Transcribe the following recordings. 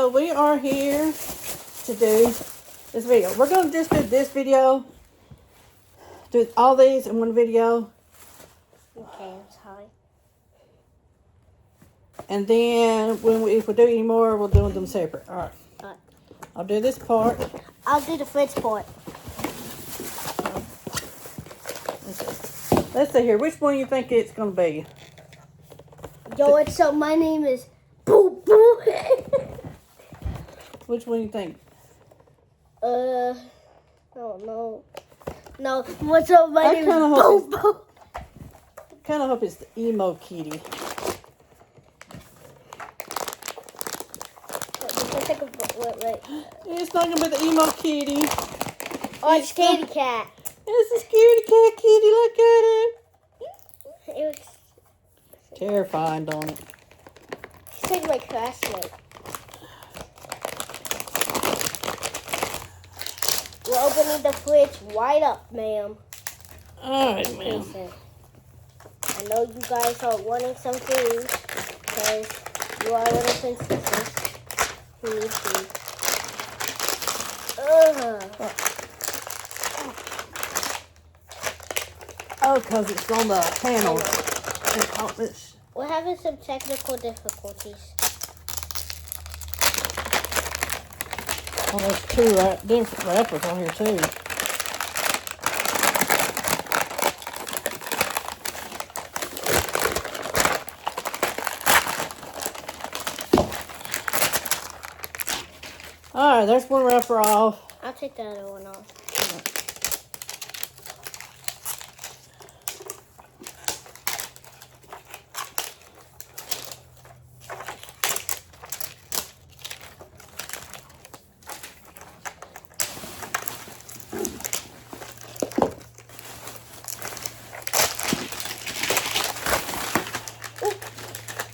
So we are here to do this video. We're going to just do this video. Do all these in one video. Okay, I'm sorry. And then if we do any more, we'll do them separate. All right. Alright. I'll do this part. I'll do the fridge part. Let's see here. Which one you think it's going to be? Yo, what's up? My name is Boo Boo. Which one you think? Oh no. No, what's up? My name is Boo Boo. I kind of hope it's the emo kitty. Wait. It's not going to be the emo kitty. Oh, it's Kitty Cat. It's a scaredy cat kitty. Look at it. It was Terrifying, don't it? she's like my classmate. We're opening the fridge wide up, ma'am. All right, ma'am. Listen, I know you guys are wanting some food because you are little princesses who need food. Oh, because it's on the panel. We're having some technical difficulties. Oh, there's two different wrappers on here, too. All right, there's one wrapper off. I'll take the other one off.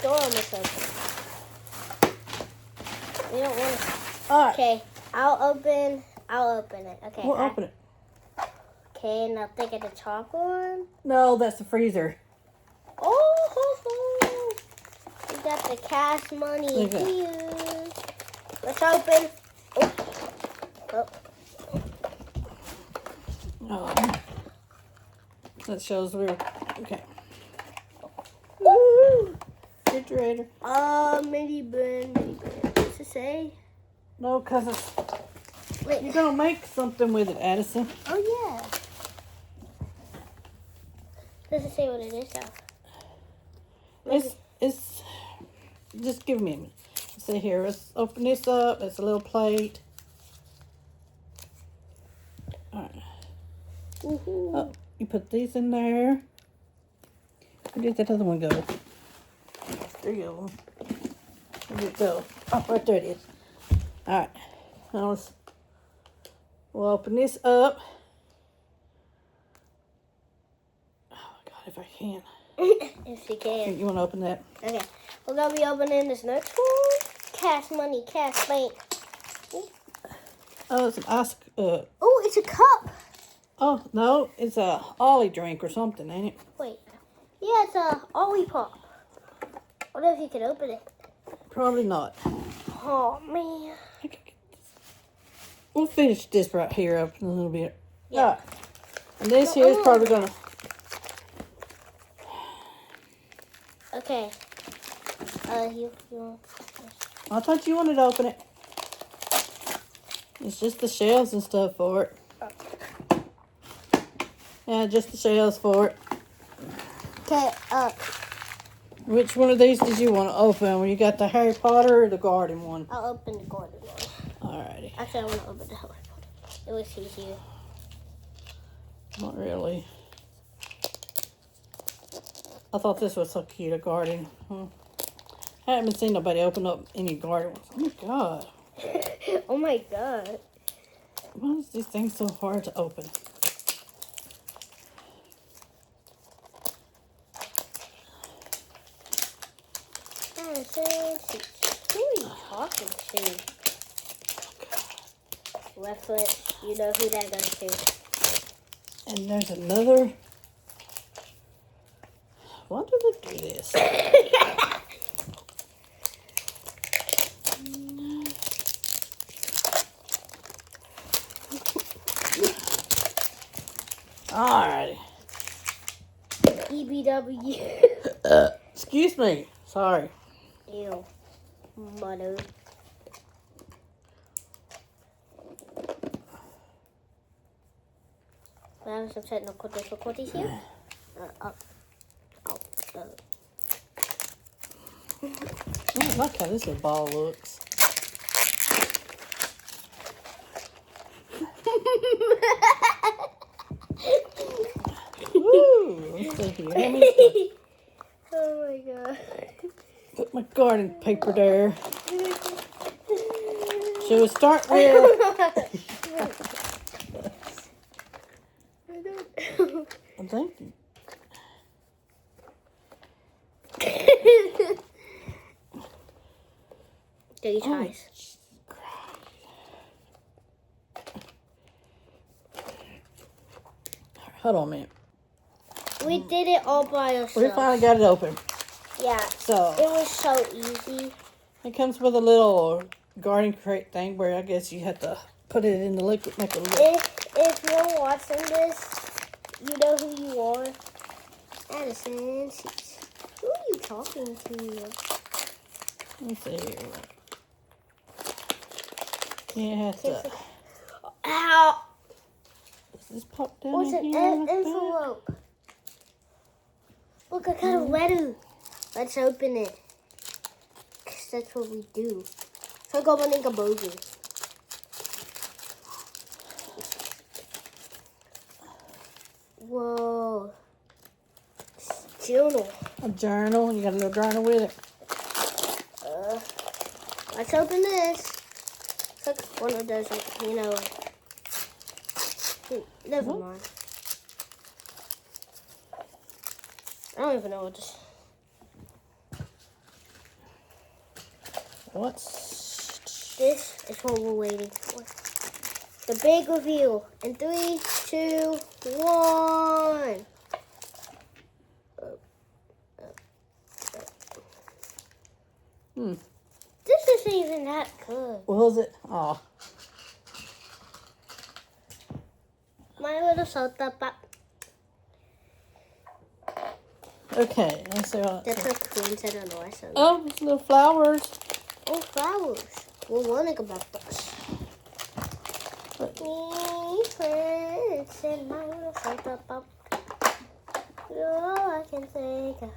Door almost open. We don't want to. All right. Okay, I'll open it. Okay. We'll open it. Okay, now think of the top one. No, that's the freezer. Oh, ho, ho. We got the cash money Okay. here. Let's open. Oh. Oh. That shows we're okay. Woo. Refrigerator. Mini bin. What's it say? No, because it's. Wait. You're going to make something with it, Addison. Oh, yeah. Doesn't say what it is, though. It's. Just give me a minute. See here. Let's open this up. It's a little plate. All right. Woohoo. Oh, you put these in there. Where did that other one go? 3 of them. Where did it go? Oh, right there it is. All right. Now we'll open this up. Oh, my God, if I can. If you can. You want to open that? Okay. We're going to be opening this next one. Cash money, cash bank. Oh, it's an ice. Oh, it's a cup. Oh, no. It's a Ollie drink or something, ain't it? Wait. Yeah, it's a Ollie Pop. What if you could open it? Probably not. Oh, man. We'll finish this right here up in a little bit. Yeah. All right. And this here is probably going to... Okay. You I thought you wanted to open it. It's just the shells and stuff for it. Yeah, just the shells for it. Okay, Which one of these did you want to open? When you got the Harry Potter or the Garden one? I'll open the garden one. Alrighty. Actually, I want to open the Harry Potter. It was easier. Not really. I thought this was so cute, a garden. I haven't seen nobody open up any garden ones. Oh my God. Oh my God. Why is these things so hard to open? Who are you talking to? Left foot, you know who that goes to. And there's another. Why do they do this? Alrighty. EBW. Excuse me. Sorry. Ew. Mother. We're having some technical difficulties here. I like how this little ball looks. Woo! Let's see here. Let me Oh my god. put my garden paper there. Shall we start with? Thank you. Dirty tries. Hold on a minute. We did it all by ourselves. We finally got it open. Yeah. So It was so easy. it comes with a little garden crate thing where I guess you have to put it in the liquid, make it look. If you're watching this, you know who you are. Addison. Who are you talking to? Let me see here. Yeah, it has to. Ow! Does this pop down What's in an here? like that? envelope? Look, I got a letter. Let's open it. Because that's what we do. So go on a burger. Whoa. Journal. A journal. You got a little journal with it. Let's open this. It's like one of those, Never What? mind. I don't even know what this. This is what we're waiting for. The big reveal. In 3, 2, 1. This isn't even that good. What was it? Oh. My little soda pop. Okay, let's see what. That's what Queen said on the lesson. Oh, it's little flowers. Oh, flowers. We're wondering about this. Me, friends, and my little soda pop. You're all I can think of.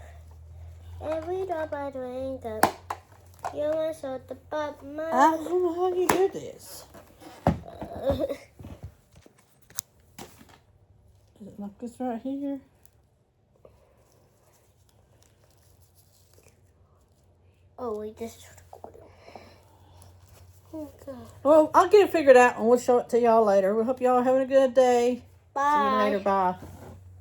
Every drop I drink up. You're my soda pop, my. I don't know how you do this. Is it like this right here? Oh, wait, this is recording. Oh, God. Well, I'll get it figured out and we'll show it to y'all later. We hope y'all are having a good day. Bye. See you later. Bye.